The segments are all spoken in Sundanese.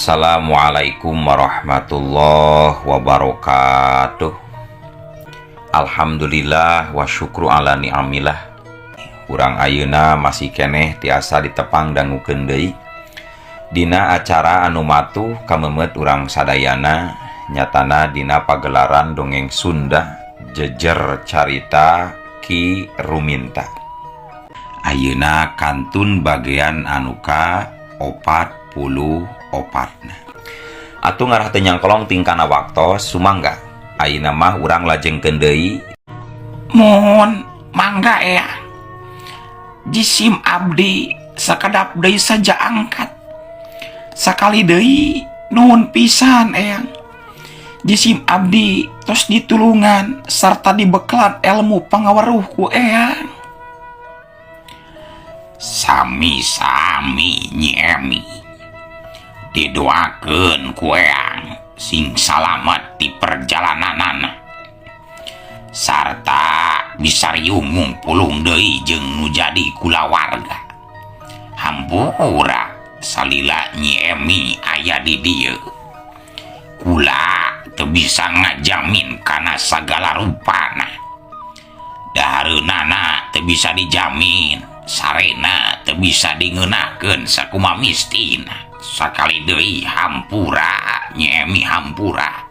Assalamualaikum warahmatullahi wabarakatuh. Alhamdulillah wa syukru ala ni'amillah. Urang ayeuna masih keneh tiasa ditepang dangukeun deui dina acara anu matuh kamemet urang sadayana, nyatana dina pagelaran dongeng Sunda jejer carita Ki Ruminta. Ayeuna kantun bagian anu ka 44. Atuh ngarah teu nyangkolong tingkana waktos sumangga. Ayeuna mah urang lajengkeun deui. Mohon mangga ya. Jisim abdi sakadap deui saja angkat. Sakali deui nuhun pisan eyang. Jisim abdi tos ditulungan sarta dibeklan ilmu pangaweruh ku eyang. Sami-sami Nyi Emi. Didoakeun ku eyang sing salamet di perjalananana, sarta bisa riung ngumpulung deui jeung nu jadi kulawarga. Hampura salila Nyi Emi aya di dieu, kula teu bisa ngajamin kana sagala rupana. Dahareunana teu bisa dijamin, sarena teu bisa dingeunahkeun sakumaha mistina. Sakali deui hampura Nyi Emi hampura.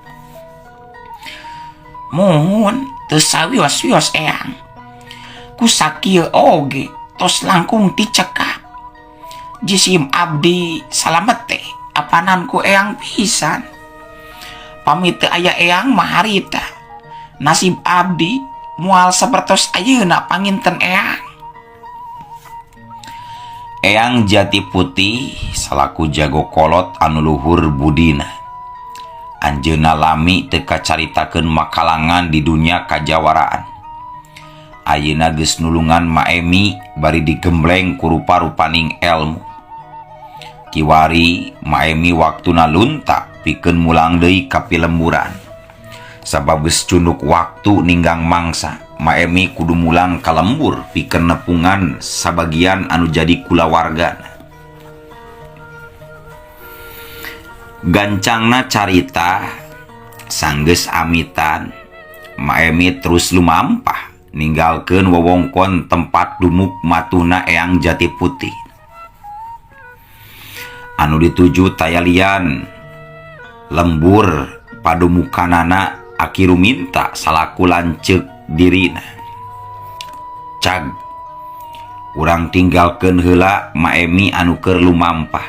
Mohon teu sawios-wios eyang. Ku sakieu oge tos langkung dicekap. Jisim abdi salamet teh apanan ku eyang pisan. Pami teu aya eyang mah harita nasib abdi moal sapertos ayeuna panginten eyang. Eyang Jati Putih salaku jago kolot anu luhur budina. Anjeunna lami teu kacaritakeun makalangan di dunia kajawaraan. Ayeuna geus nulungan Maemi bari digembleng ku rupa-rupaning elmu. Kiwari Maemi waktuna lunta pikeun mulang deui ka pilemburan. Sabab geus cunduk waktu ninggang mangsa, Maemi kudu mulang ka lembur pikeun nepungan sabagian anu jadi kulawargana. Gancangna carita sanggeus amitan, Maemi terus lumampah ninggalkeun wewengkon tempat dumuk matuna Eyang Jati Putih. Anu dituju tayalian lembur padumukanana Ki Ruminta salaku lanceuk dirina. Cag, urang tinggalkeun heula Maemi anu keur lumampah.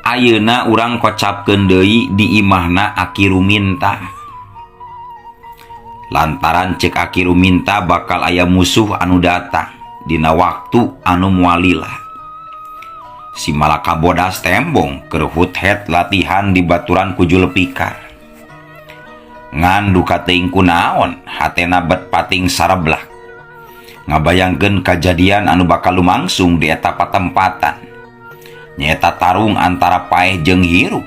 Ayeuna urang kocapkeun deui di imahna Ki Ruminta. Lantaran cek Ki Ruminta bakal aya musuh anu datang dina waktu anu moalilah. Si Malaka Bodas tembong keur hut-het latihan di baturan ku Julepikar. Ngan duka teuing kunaon hatena bet pating sareblak. Ngabayangkeun kajadian anu bakal lumangsung di eta patempatan. Nyaeta tarung antara paeh jeung hirup.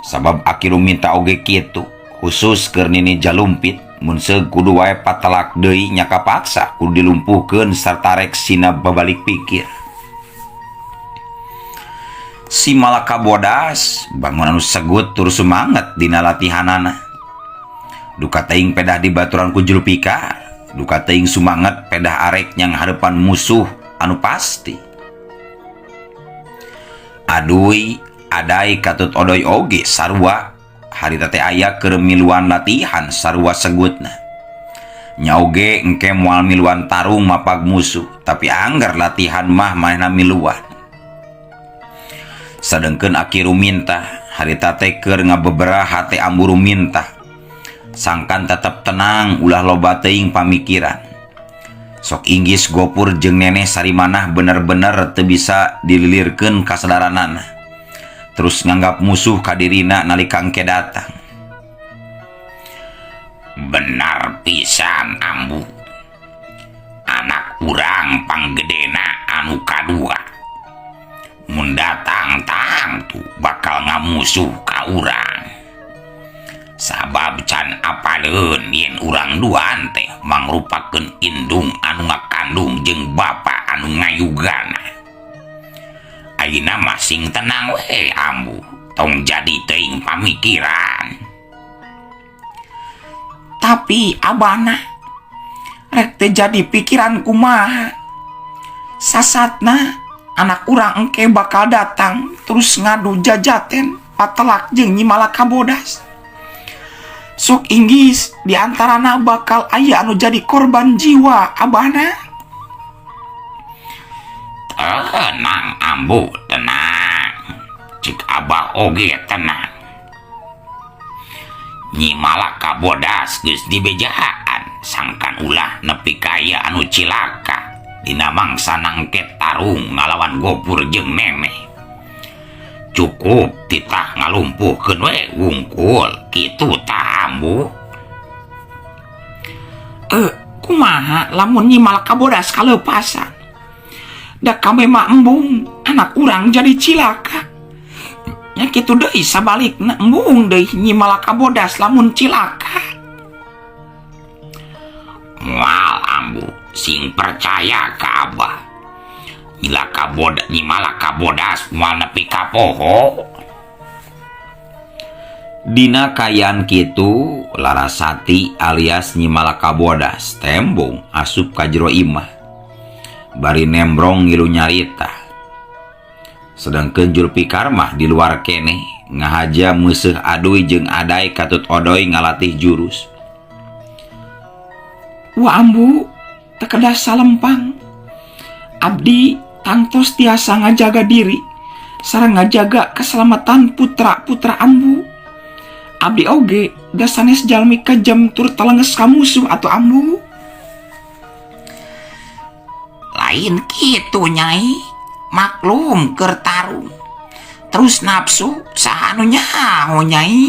Sabab Ki Ruminta oge kitu, khusus keur nini jalumpit mun seug kudu wae patelak deui nya kapaksa kudu dilumpuhkeun sarta rek sina babalik pikir. Si Malaka Bodas bangun anu segut tur sumanget dina latihanana. Duka teuing pedah di baturan ku Julepikar, duka teuing sumanget pedah arek nyang harepan musuh anu pasti. Aduy adai katut odoy oge sarua harita teh aya keur miluan latihan sarua segutna. Nya oge engke moal miluan tarung mapag musuh, tapi anggar latihan mah manehna miluan. Sadengkeun Ki Ruminta harita teh keur ngabebera hate ambu Ruminta. Sangkan tetap tenang ulah loba teuing pamikiran. Sok inggis gopur jeung neneh sarimanah bener-bener teu bisa dililirkeun kasadaranana. Terus nganggap musuh ka dirina nalika engke datang. Benar pisan ambu. Anak urang panggedena anu kadua. Mun datang tangtu bakal ngamusuh ka urang. Sabab can apaleun yen urang duaan teh mangrupakeun indung anu ngakandung jeung bapa anu ngayugana. ayeuna masing tenang we ambu, tong jadi teuing pamikiran. Tapi abana rek teu jadi pikiran kumaha. Sasatna anak urang engke bakal datang terus ngadu jajaten patelak jeung Nyi Malaka Bodas. Sok inggis diantarana bakal aya anu jadi korban jiwa abana. Tenang ambu, tenang. Cik abah oge tenang. Nyi Malaka Bodas geus dibejaan sangkan ulah nepi kaya anu cilaka dina mangsa nangket tarung ngalawan Gopur jeung Neneh. Cukup titah ngalumpuhkeun we wungkul kitu tah ambu. Kumaha lamun Nyi Malaka Bodas kaleupasan? Da kami mah embung anak urang jadi cilaka. Nya kitu deui sabalikna embung deui Nyi Malaka Bodas lamun cilaka. Moal ambu sing percaya ka abah. Nyi Malaka Bodas moal nepi ka poho. Dina kayaan kitu Larasati alias Nyi Malaka Bodas tembung asup ka jero imah. Bari nembrong ngilu nyarita. Sedangkeun Julpikar mah di luar keneh ngahaja meuseuh aduy jeung aday katut odoy ngalatih jurus. Wah ambu, teu kedah salempang. Abdi tangtos tiasa ngajaga diri sareng ngajaga keselamatan putra-putra ambu. Abdi oge da sanes jalmi kejam tur talenges ka musuh atuh ambu. Lain kitu Nyai, maklum keur tarung. Terus nafsu saha anu nyaho Nyai.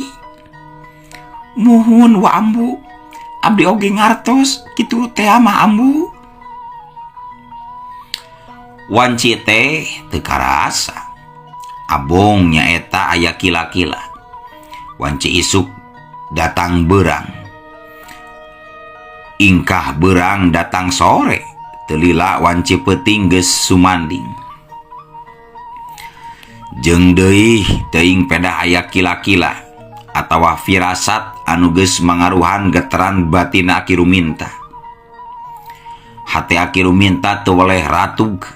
Muhun wa ambu. Abdi oge ngartos kitu teh mah ambu. Wanci teh teu karasa. Abong nyaeta aya kila-kila. Wanci isuk datang berang. Ingkah berang datang sore. Telila wanci peuting geus sumanding. Jeung deui teuing pedah aya kila-kila atawa firasat anu geus mangaruhan geteran batina Ki Ruminta. Hate Ki Ruminta teu weleh ratug.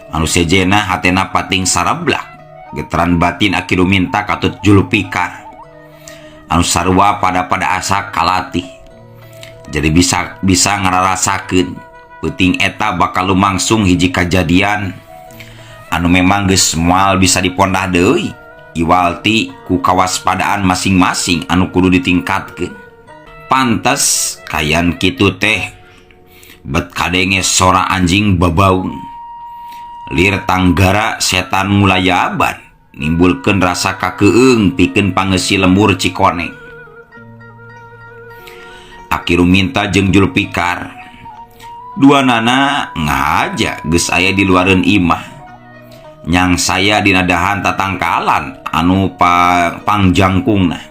Anu sejena hatena pating sarablak. Geteran batin Ki Ruminta katut Julpikar. Anu sarua pada asa kalatih. Jadi bisa ngararasakeun peuting eta bakal lumangsung hiji kajadian anu memang geus moal bisa dipondah deui iwalti ku kawaspadaan masing-masing anu kudu ditingkatkeun. Pantes kayan kitu teh bet kadenge sora anjing babaung lir tanggara setan mulayaban nimbulkeun rasa kakeueung pikeun pangeussi lembur Cikoneng. Ki Ruminta jeung Julpikar dua nana ngaja geus aya di luareun imah. Nyang saya dina dahan tatangkalan anu pangjangkungna.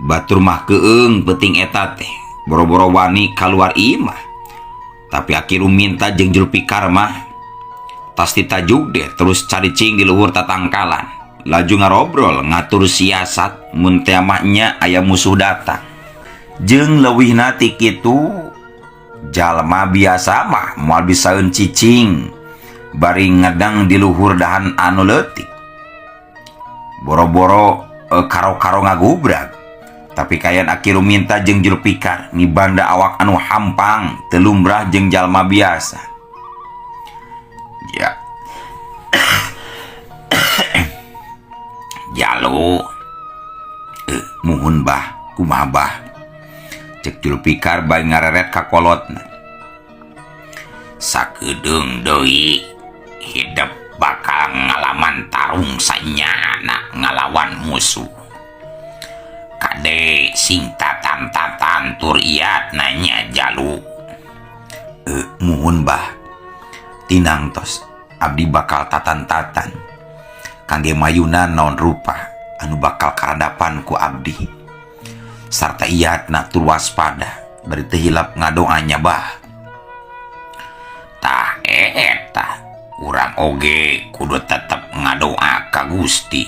Batur mah keung peuting eta teh boro-boro wani kaluar imah. Tapi Ki Ruminta jeung Julpikar mah tas ditajuk deh terus caricing di luhur tatangkalan. Laju ngarobrol ngatur siasat mun teh mah nya aya musuh datang. Jeung leuwihna ti kitu jalma biasa mah moal bisaeun cicing bari ngedang di luhur dahan anu leutik. Boro-boro karo-karo ngagubrag. Tapi kayan Ki Ruminta jeung Julpikar ngibanda awak anu hampang teu lumrah jeung jalma biasa. Ya. Jalu. Muhun bah, kumaha bah. Cek Julpikar bae ngareret ka kolotna. Sakedeung deui hidup bakal ngalaman tarung sanyana ngalawan musuh. Kade sing tatan-tatan tur iat nanya Jalu. Muhun bah. Tinang tos abdi bakal tatan-tatan. Kangge mayuna naon rupa anu bakal karadapan ku abdi. Sarta iatna tur waspada bari teu hilap ngadoanya bah. Tah eta urang oge kudu tetep ngadoa ka Gusti.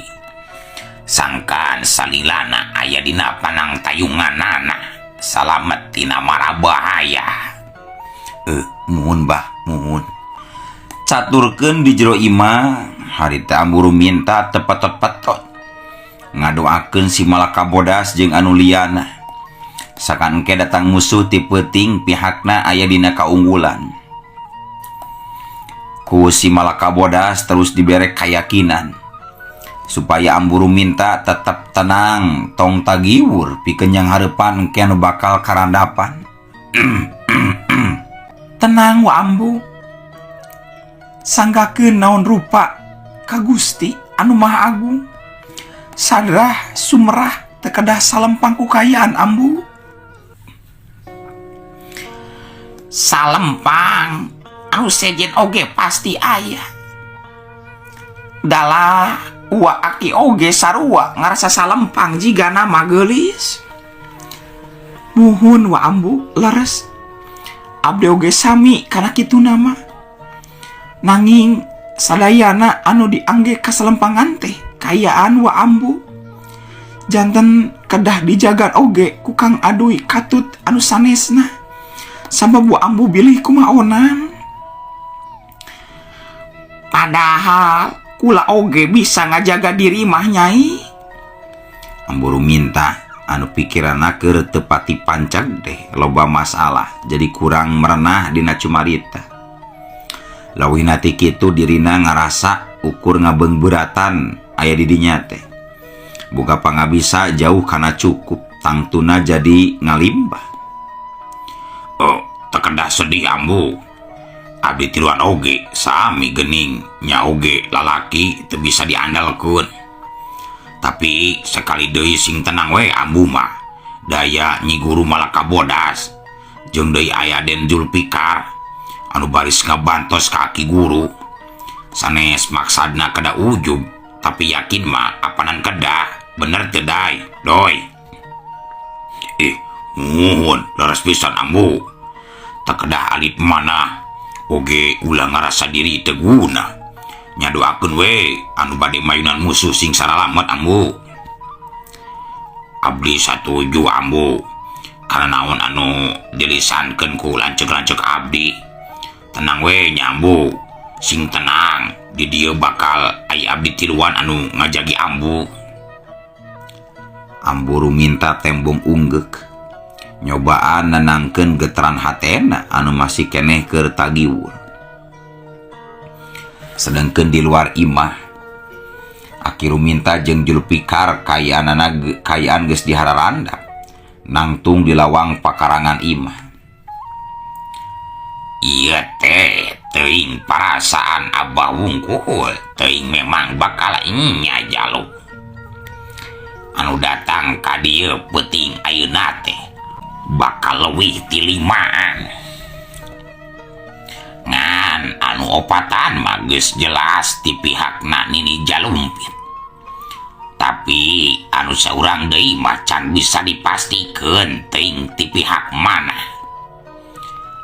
Sangkan salilana aya dina panang tayunganana salamet tina mara bahaya. Muhun bah, muhun. Caturkeun di jero imah harita Ambu Ruminta tepetot-petot ngadoakeun si Malaka Bodas jeung anu liana. Sakan engke datang musuh ti peuting pihakna aya dina kaunggulan. Ku si Malaka Bodas terus dibere kayakinan supaya Ambu Ruminta tetap tenang tong tagiwur pikeun yang hareupan engke anu bakal karandapan. Tenang wa Ambu, sanggakeun naon rupa ka Gusti anu Maha Agung. Sadrah sumerah teu kedah salempang ku kayaan Ambu. Salempang anu sejen oge pasti aya. Dalah uwa aki oge sarua ngarasa salempang jiga nama geulis. Muhun wa Ambu leres. Abdi oge sami kana kitu nama. Nanging sadayana anu diangge kasalempangan teh kayaan wa Ambu. Janten kedah dijagan oge ku Kang Adui Katut anu sanesna. Sabab wa Ambu bilih kumaonan. Padahal kula oge bisa ngajaga diri mah Nyai. Ambu Ruminta anu pikiranna keur teu pati pancag deh loba masalah jadi kurang merenah dina cumarita. Lawihna ti kitu dirina ngarasa ukur ngabeungbeuratan aya di dinya teh. Boga pangabisa jauh kana cukup tangtuna jadi ngalimbah. Teu kedah sedih Ambu. Abdi tiluan oge sami geuning nya oge lalaki teu bisa diandalkeun. Tapi sekali deui sing tenang we Ambu mah daya Nyi Guru Malaka Bodas jeung deui aya Den Julpikar anu baris ngabantos ka Aki Guru. Sanes maksadna kada ujub tapi yakin mah apanan kedah bener teu Doy. Muhun leres pisan Ambu. Tak kedah alit mana oge ulah ngarasa diri teu guna. Nyadoakeun we anu bade mayunan musuh sing saralamet Ambu. Abdi satuju Ambu. Karena naon anu dilisankeun ku lanceuk-lanceuk abdi. Tenang we nya Ambu. Sing tenang di dieu bakal aya abdi tiluan anu ngajagi Ambu. Ambu Ruminta tembung unggek. Nyobaan nenangkeun getaran hatena anu masih keneh keur tagiwur. Sedangkan di luar imah Aki Ruminta jeung Julpikar kayaan geus dihararanda nangtung di lawang pakarangan imah. Ieu teh teuing parasaan Abah Wungkul, teuing memang bakal nya jaluk. Anu datang ka dieu peuting ayeuna teh bakal leuwih ti 5. Ngan anu opatan mah geus jelas ti pihakna Nini Jalumpit. Tapi anu saurang deui mah can bisa dipastikeun teuing ti pihak mana.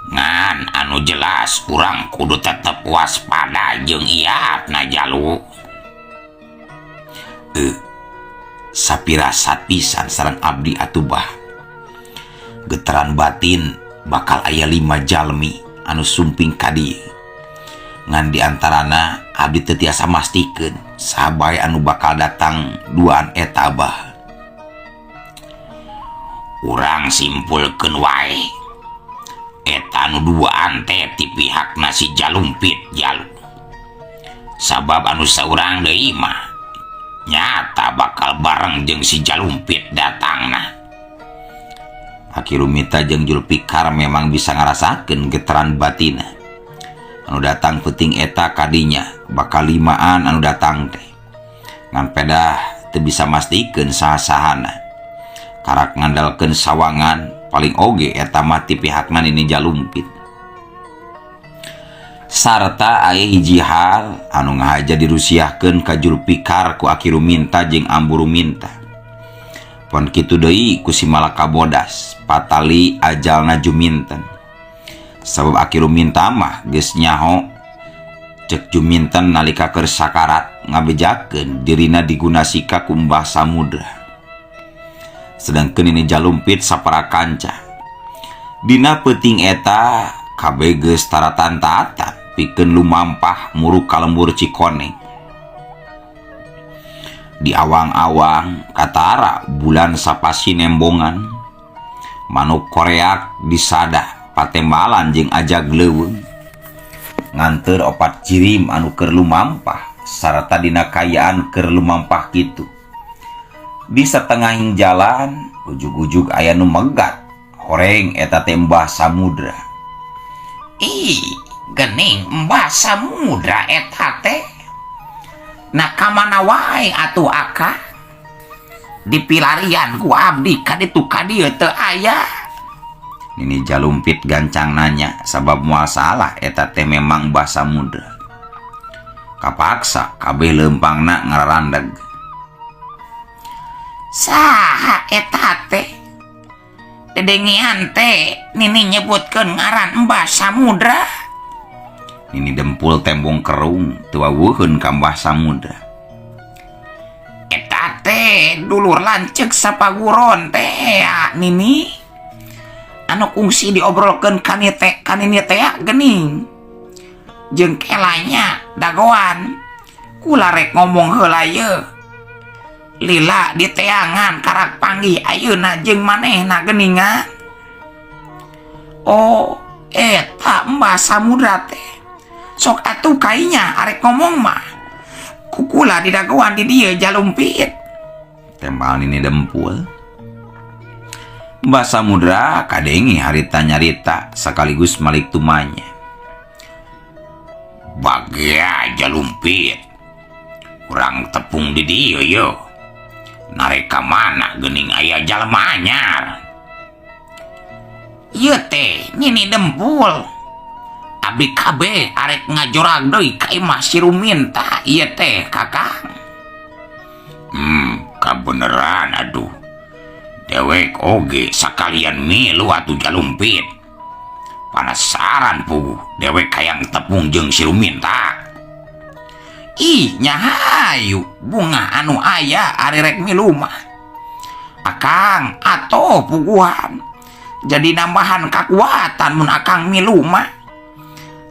Ngan anu jelas urang kudu tetep waspada jeung iatna Jalu. Sapirasat pisan sareng abdi atubah. Getaran batin bakal aya 5 jalmi anu sumping ka dieu. Ngan diantarana abdi teu tiasa mastikeun saha anu bakal datang duaan eta Abah. Urang simpulkeun wae eta anu duaan teh ti pihakna si Jalumpit Jalu. Sabab anu saurang deui mah nyata bakal bareng jeung si Jalumpit datangna. Aki Ruminta jeung Julpikar memang bisa ngarasakeun getaran batina. Anu datang peuting eta kadinya bakal 5an anu datang teh. Ngan pedah teu bisa mastikeun saha-sahana. Karak ngandalkeun sawangan paling oge eta mah ti pihakna Nini Jalumpit. Sarta aya hiji hal anu ngahaja dirusiahkeun ka Julpikar ku Aki Ruminta jeung Ambu Ruminta. Pon kitu deui ku si Malaka Bodas patali ajalna juminten. Sabab Aki Ruminta mah geus nyaho Cek Juminten nalika keur sakarat ngabejakeun dirina digunasika ku Mbah Samudra. Sedangkeun ini Jalumpit sapara kanca. Dina peuting eta kabeh geus taratan taatan pikeun lumampah murug ka lembur Cikoneng. Di awang-awang katara bulan sapasi nembongan, manuk koreak disadah patembalan jeung ajag leuweung. Nganteur opat cirim anu keur lumampah sarta dina kayaan keur lumampah kitu. Di satengahing jalan ujug-ujug aya nu megat horeng eta teh Mbah Samudra. Ih, gening Mbah Samudra eta teh. Nah kamana wae atuh Akang? Dipilarian ku abdi ka ditu ka dieu teu aya. Ini Jalumpit gancang nanya sabab moal salah eta teh memang Mbah Samudra. Kapaksa kabeh leumpangna ngarandeg. Saha eta teh? Dedengian teh nini nyebutkeun ngaran Mbah Samudra. Nini dempul tembong kerung tuawuheun ka Mbah Samudra. Eta teh dulur lanceuk sapaguron teh ya, nini. Anu kungsi diobrolkeun kanini teh geuning. Jeung kelanya dagoan kula rek ngomong heula yeuh. Lila di teangan karak panggih ayeuna jeung manehna geuningan. Oh, eta Mbah Samudra teh. Sok atuh kainya arek ngomong mah. Kukula di dagoan di dieu Jalumpit. Tembal ini dempul. Mbah Samudra kadengi harita nyarita sekaligus malik tumanya. Bagea Jalumpit, kurang tepung di dieu yo. Nareka mana geuning aya jalma anyar. Ieu teh nini dempul. Abdi kabeh arek ngajorag deui ka imah si Ruminta ieu teh Kakang. Kabeneran aduh. Dewek oge sakalian milu atuh Jalumpit. Panasaran puguh dewek hayang tepung jeung si Ruminta. Ih nyahayu bunga anu aya ari rek milu mah. Akang atoh puguhan. Jadi nambahan kakuatan mun Akang milu mah.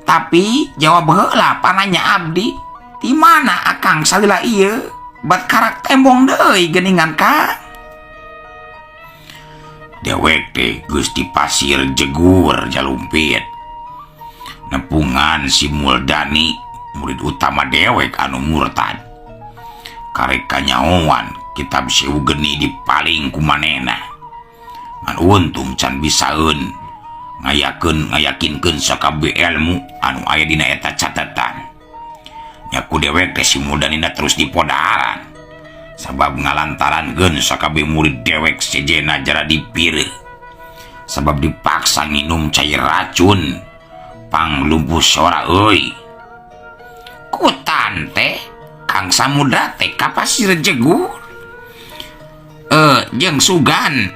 Tapi jawab heula pananya abdi, di mana Akang salila ieu bat karak tembong deui geuningan Kang. Dewek teh geus di pasir jegur Jalumpit. Nepungan si Muldani murid utama dewek anu murtad. Karek kanyaoan kitab Sewu Geni dipaling ku manehna. Ngan untung can bisaeun ngayakinkeun sakabeh ilmu anu aya dina eta catatan. Nyaku dewek teh si Muldanina terus dipodaran sabab ngalantarankeun sakabeh murid dewek sejena jara dipireuh sabab dipaksa nginum cair racun panglumpuh sora euy. Kutan teh Kang Samudra teh ka pasir jegur. Jeung sugan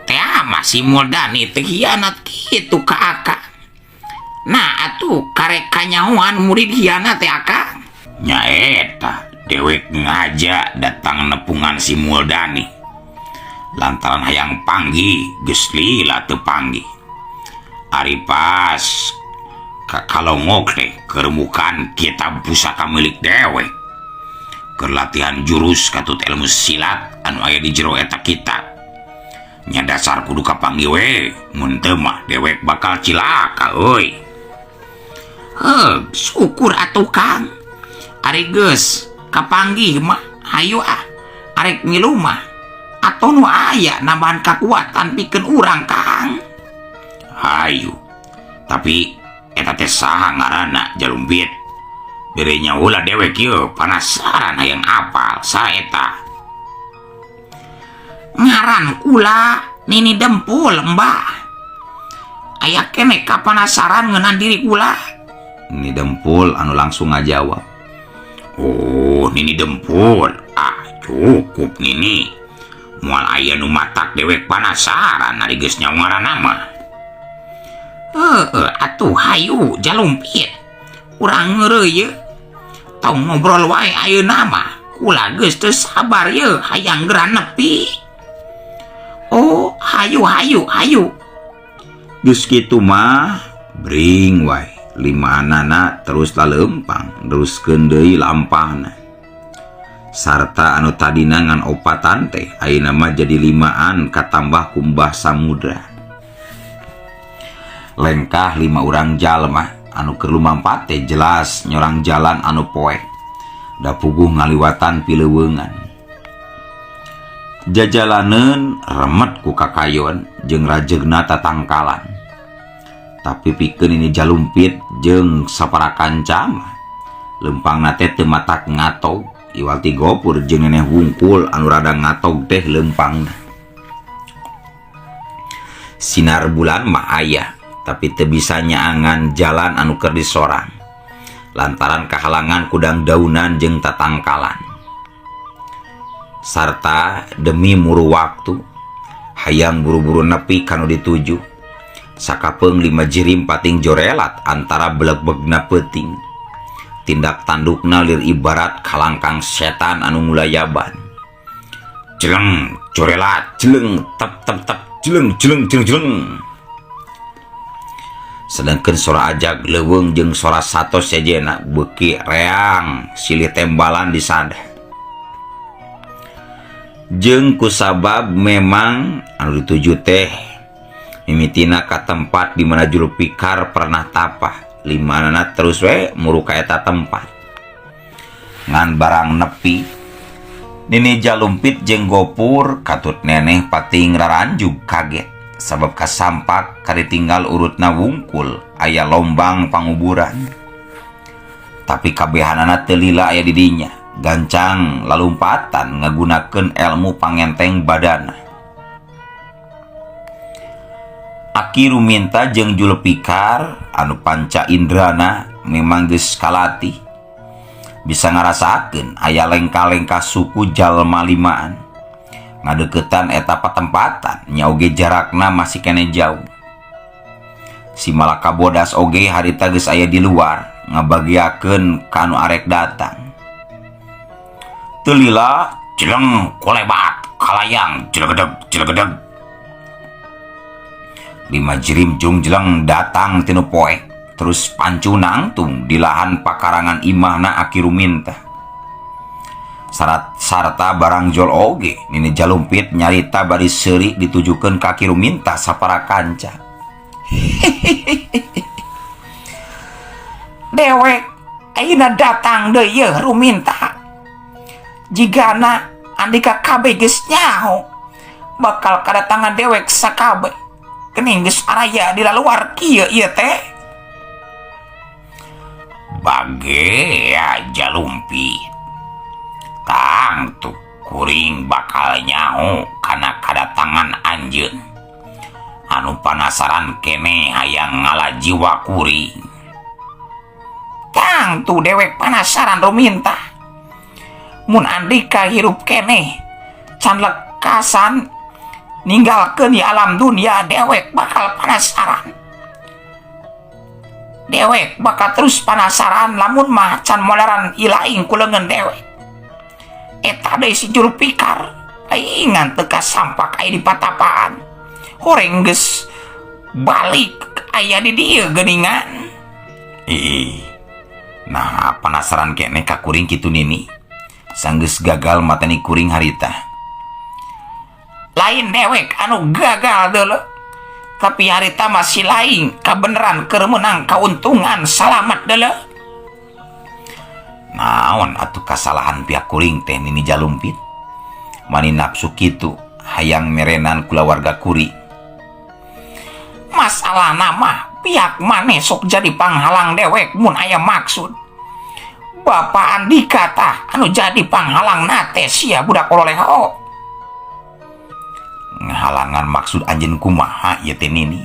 teh masih Muldani teh hianat kitu ka Akang. Nah atuh karek kanyahoan murid hianat teh Akang. Nyaeta dewek ngajak datang nepungan si Muldani. Lantaran hayang panggih geus lila teu panggih. Ari pas kakalongok teh keremukan kitab pusaka milik dewek. Keur latihan jurus katut ilmu silat anu aya di jero eta kitab. Nya dasar kudu kapanggih we, mun teu mah dewek bakal cilaka euy. Syukur atuh Kang. Ari geus kapanggih mah hayu arek milu mah atuh nu aya nambahan kakuatan pikeun urang Kang. Hayu. Tapi eta teh saha ngaranna Jalumpit? Bere nyaula dewek ieu panasaran hayang apal saha eta. Ngaran kula Nini Dempul Mbah. Aya keneh kapanasaran ngeunaan diri kula. Nini Dempul anu langsung ngajawab. Oh, Nini Dempul. Cukup Nini. Moal aya nu matak dewek panasaran ari geus nyawa ngaranna mah. Atuh hayu Jalumpit. urang ngeureuy tong ngobrol wae ayeuna mah kula geus teu sabar ye hayang geura nepi. Oh hayu Geus kitu mah bring wae limanana terus lalempang teruskeun deui lampahna. Sarta anu tadina ngan opatan teh ayeuna mah jadi 5 katambah kumbah samudra. Lengkah 5 urang jalma anu keur lumampat teh jelas nyorang jalan anu poek da puguh ngaliwatan pileuweungan. Jajalaneun remet ku kakayon jeung rajegna tatangkalan. Tapi pikeun ini jalumpit jeung saparakanca mah lempangna teh teu matak ngatog iwal ti Gopur jeung neneh wungkul anu rada ngatog teh lempangna. Sinar bulan mah aya tapi teu bisa nyaangan jalan anu keur disorang lantaran kahalangan kudang daunan jeung tatangkalan. Sarta demi muru waktu hayang buru-buru nepi kanu dituju sakapeung 5 jirim pating jorelat antara beleg-begna peuting. Tindak tandukna lir ibarat kalangkang setan anu ngulayaban. Jeleng jorelat jeleng tep tep tep jeleng jeleng jeleng jeleng. Sedangkeun sora ajag leuweung jeung sora satos sejena beuki reang silih tembalan di sada. Jeung kusabab memang anu dituju teh mimitina ka tempat di mana Julpikar pernah tapah. Limanana terus we muru ka eta tempat. Ngan barang nepi Nini Jalumpit jeung Gopur katut neneh pating raranjug kaget sabab kasampak kaditinggal urutna wungkul aya lombang panguburan. Tapi kabehanana teu lila aya di dinya, gancang lalumpatan ngagunakeun elmu pangenteng badana. Aki Ruminta jeung Julpikar anu panca indrana memang geus kalati bisa ngarasakeun aya lengka-lengka suku jalma limaan ngadeuketan eta patempatan nya oge jarakna masih kene jauh. Si Malaka Bodas oge harita geus aya di luar ngabagiakeun ka anu arek datang. Teu lila jeleng kolebat kalayang jelegedeg 5 jirim jung jeleng datang tinu poek terus pancu nangtung di lahan pakarangan imahna Aki Ruminta. Sarta barang jol oge Nini Jalumpit nyarita bari seuri ditujukeun ka Aki Ruminta saparakanca. Dewek ayeuna datang deui ye Ruminta. Jigana andika kabeh geus nyaho bakal kadatangan dewek sakabeh. Kening geus araya di laluar kieu ieu teh. Bage ya Jalumpit. Tangtu kuring bakal nyaho kana kadatangan anjeun. Anu panasaran kene hayang ngalajiwa kuring. Tangtu dewek panasaran Ruminta. Mun andika hirup kene can lekasan ninggalkeun di alam dunia, dewek bakal penasaran. Dewek bakal terus penasaran lamun mah can modern ilaing kuleungeun dewek. Eta deui si Julpikar ingan teu kasampak aya di patapaan. Horeng geus balik aya di dieu geuningan. Nah penasaran kene ka kuring kitu Nini. Sanggeus gagal mateni kuring harita. Lain dewek anu gagal deuleu, tapi harita masih lain kabeneran keur meunang kauntungan salamat deuleu. Naon atuh kasalahan pihak kuring teh Nini Jalumpit? Mani nafsu kitu hayang merenan kulawarga kuring. Masalahna mah pihak maneh sok jadi panghalang dewek mun aya maksud. Bapak Andika tah anu jadi panghalang nate sia budak ololeho. Ngahalangan maksud anjeun kumaha ieu teh Nini?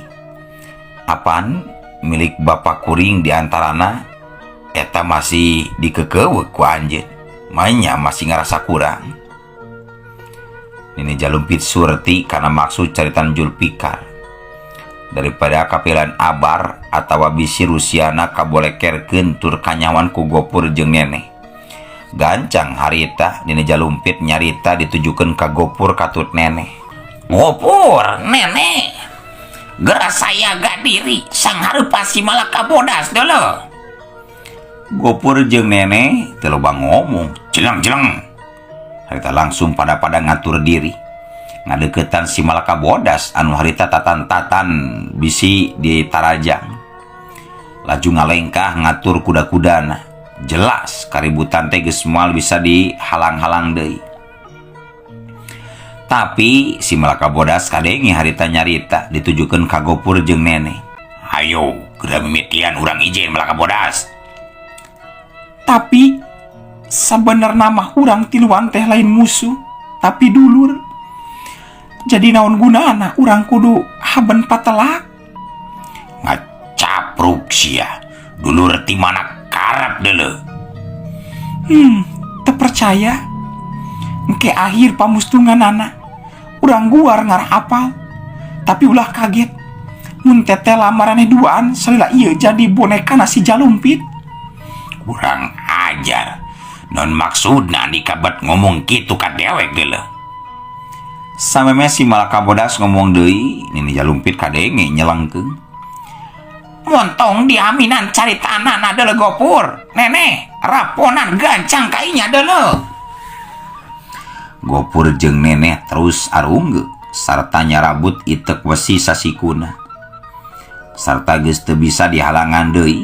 Apaan milik bapak kuring diantarana eta masih dikekeuweuk ku anjeun, mainnya masih ngarasa kurang. Nini Jalumpit surti karena maksud caritan Julpikar. daripada kapilan abar atau bisi Rusiana kabolekerkeun tur kanyawan ku Gopur jeung Neneh. Gancang harita dina jalumpit nyarita ditujukeun ka Gopur katut Neneh. Gopur, Neneh, geras saya gak diri sang hareupa si Malaka Bodas dulu. Gopur jeung Neneh teu loba ngomong. Jeleng. Harita langsung pada ngatur diri ngadeukeutan si Malaka Bodas anu harita tatan-tatan bisi di tarajang. Laju ngalengkah ngatur kuda-kudana. Jelas kaributan teh geus moal bisa dihalang-halang deui. Tapi si Malaka Bodas kadenge harita nyarita ditujukeun ka Gopur jeung Neneh. Hayo, geura mimitian urang ijen Malaka Bodas. Tapi sebenarnya mah urang tiluan teh lain musuh, tapi dulur. Jadi naon gunana urang kudu haben patelak? Ngacapruk sia. Dulur ti mana karep deuleu. Teu percaya. Engke akhir pamustungan anak. Urang guar ngarah apal. Tapi ulah kaget. Mun teteh lamaraneh duaan salila ieu jadi boneka nasi jalumpit. Kurang ajar. Non maksudna dikabet ngomong kitu ka dewek deuleu. Sameme si Malaka Bodas ngomong deui, nini jalumpit kadenge nyelengkeung. Montong diaminan caritanana deuleu Gopur. Neneh, raponan gancang kainya deuleu. Gopur jeung Neneh terus arunggeuk sarta nyarabut itek wesi sasikuna. Sarta geus teu bisa dihalangan deui.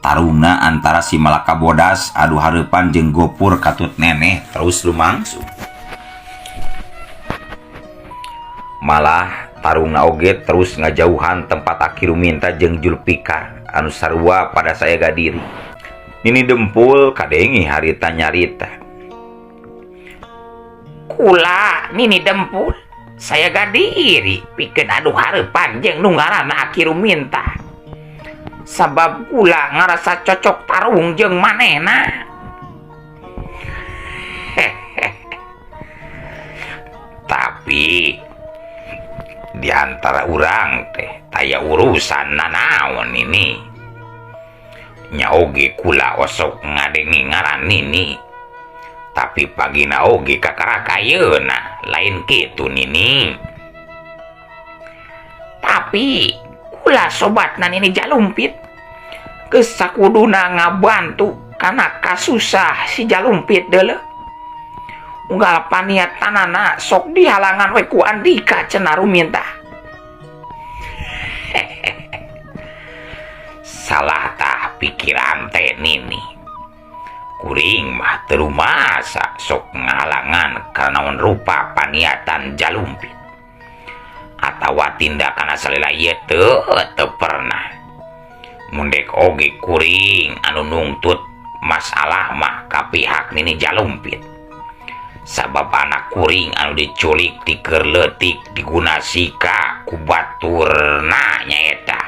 Tarungna antara si Malaka Bodas adu hareupan jeung Gopur katut Neneh terus lumangsung. Malah tarungna oge terus ngajauhan tempat Aki Ruminta jeung Julpikar anu sarua pada saya gadiri. Nini Dempul kadenge harita nyarita. Kula Nini Dempul, saya gadiri pikeun adu hareupan jeung nu ngaranna Aki Ruminta. Sabab kula ngarasa cocok tarung jeung manehna. Tapi di antara urang teh taya urusan nanaon ini. Nya oge kula osok ngadengi ngaran Nini. Tapi pagina oge kakarakayeuna lain kitu Nini. Tapi kula sobatna Nini Jalumpit geus sakuduna ngabantu kana kasusah si Jalumpit deuleu. Unggal paniatanana sok dihalangan we ku Andika cenah Ruminta. Salah tah pikiran teh Nini. Kuring mah teu rumasa sok ngahalangan karena rupa paniatan Jalumpit. Atawa tindakan asalila ieu teu pernah. Mundek oge kuring anu nungtut masalah mah ka pihak Nini Jalumpit. Sabab anak kuring anu diculik ti keur leutik digunasika ku baturna nyaeta.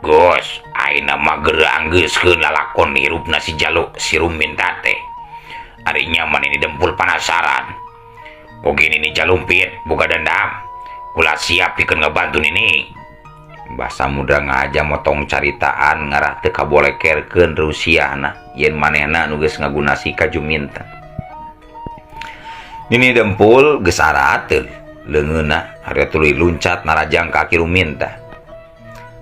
Gos, ayeuna mah geura anggeuskeun lalakon hirupna si Ruminta teh. Ari nyaman ini Dempul penasaran. Oge Nini Jalumpit boga dendam. Kula siap pikeun ngabantu Nini. Basa mudra ngaja motong caritaan ngarah teu kabolekerkeun Rusiana yen manehna anu geus ngagunasi ka Juminten. Nini Dempul geus arateul leungeunna hareup tuluy luncat narajang ka Aki Ruminta.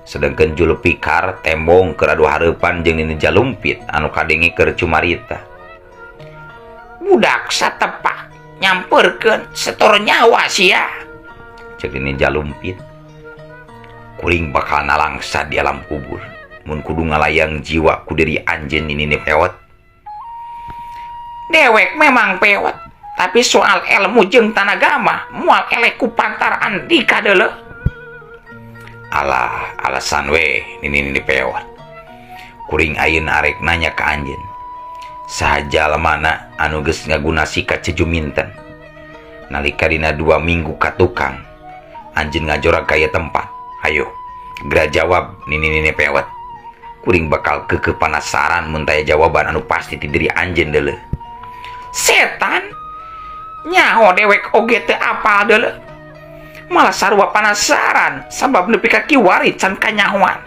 Sedengkeun Julpikar tembong keur adu hareupan jeung Nini Jalumpit anu kadenge keur cumarita. Budak satepak nyamperkeun setor nyawa sia. Ceuk Nini Jalumpit. Kuring bakal nalangsa di alam kubur mun kudu ngalayang jiwa ku diri anjeun Nini pewet. Dewek memang pewet, tapi soal ilmu jeung tanaga mah moal elek ku pantar Andika deuleu. Alah, alasan we Nini pewet. Kuring ayeuna arek nanya ka anjeun. Sahaja lemana anu geus ngagunasi ka Juminten. Nalika dina 2 minggu ka tukang, anjeun ngajorag ka ieu tempat. Ayo, geura jawab Nini pewet. Kuring bakal keukeuh panasaran mun taya jawaban anu pasti ti diri anjeun deuleu. Setan nyaho dewek oge teu apal deuleu. Malah sarua penasaran sabab nepi ka kiwari can kanyahoan.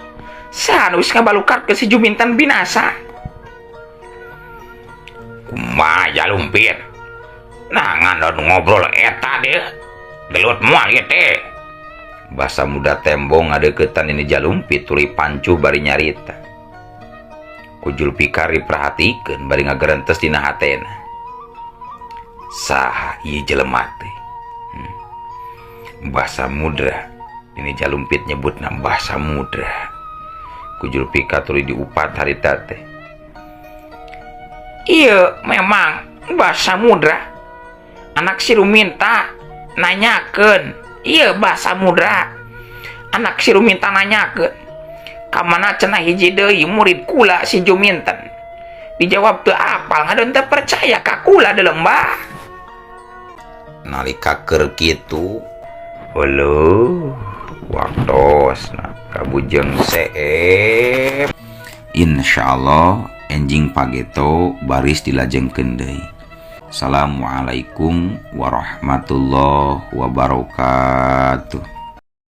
Saha geus ngabalukar ke si Juminten binasa. Kumaha Jalumpit? Nangan ngobrol eta deh. Gelut moal ieu teh. Basa muda tembong ngadeukeutan ini Jalumpit tuluy pancuh bari nyarita. Ku Julfikar diperhatikeun bari ngagerentes dina hatena. Saha ieu jelema teh? Bahasa mudra. Ini Jalumpit nyebutna bahasa mudra. Ku Julfikar tuluy diupat harita teh. Iya memang bahasa mudra. Anak si Ruminta nanyakeun. Iya bahasa mudra. Anak si Ruminta nanyakeun, kamana cenah hiji deui murid kula si Juminten. Dijawab teu apal ngadon teu percaya ka kula deuleu Mbah. Nalika keur kitu, heuleum waktosna kabujeng seep. Insyaallah enjing pageto baris dilajengkeun deui. Assalamualaikum warahmatullahi wabarakatuh.